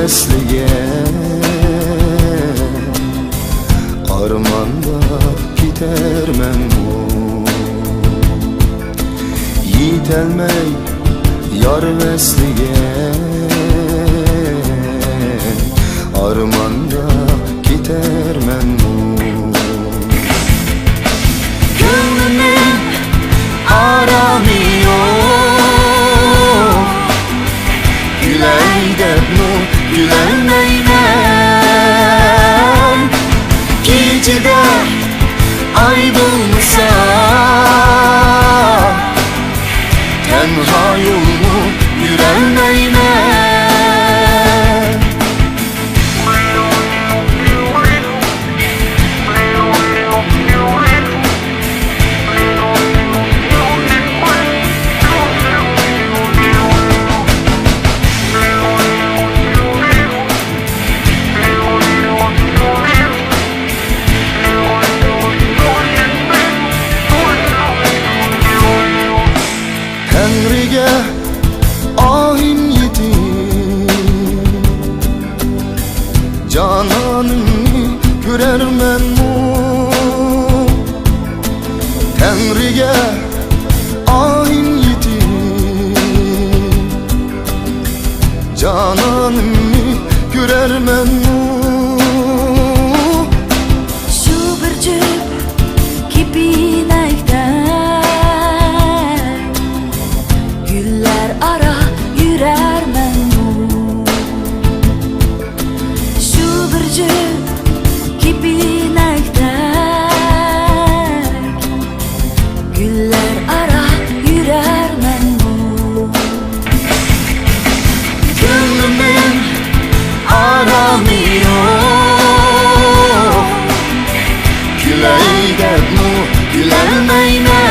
hevesliye armanda gidermen o yiğitelmey yar vesliye armanda gidermen o gönlümün aramıyor gülenmeymen gecede ay bulmuşsa tenha yolunu yürelmeymen Tengri'ge ahim yetim cananını görermen mu Tengri'ge ahim yetim cananını görermen mu Şu bir cüp gibi güller ara yürermen mu Şu bir cüp gibi güller ara yürermen mu Gönlümün aramıyor Güleyden mu gülenmeymen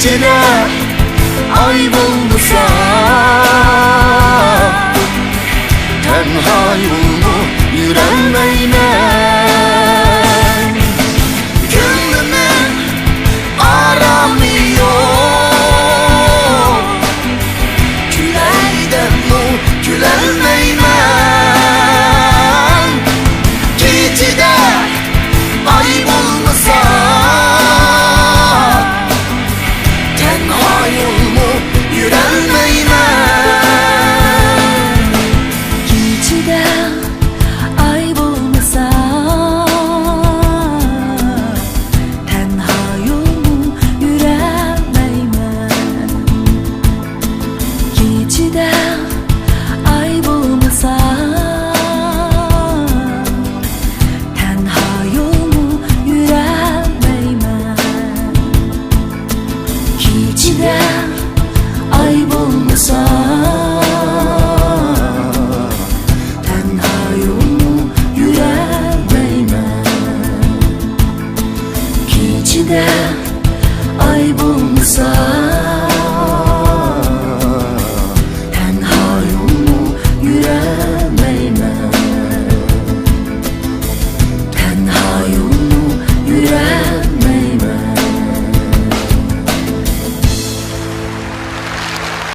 gecede ay bulmuşsa tenha yolunu yürelmeymen gönlümün aramıyor güleyden mu gülenmeymen gecede ay bulmuşsa ay bulmasa tenha yolunu yüremeymen gecede ay bulmasa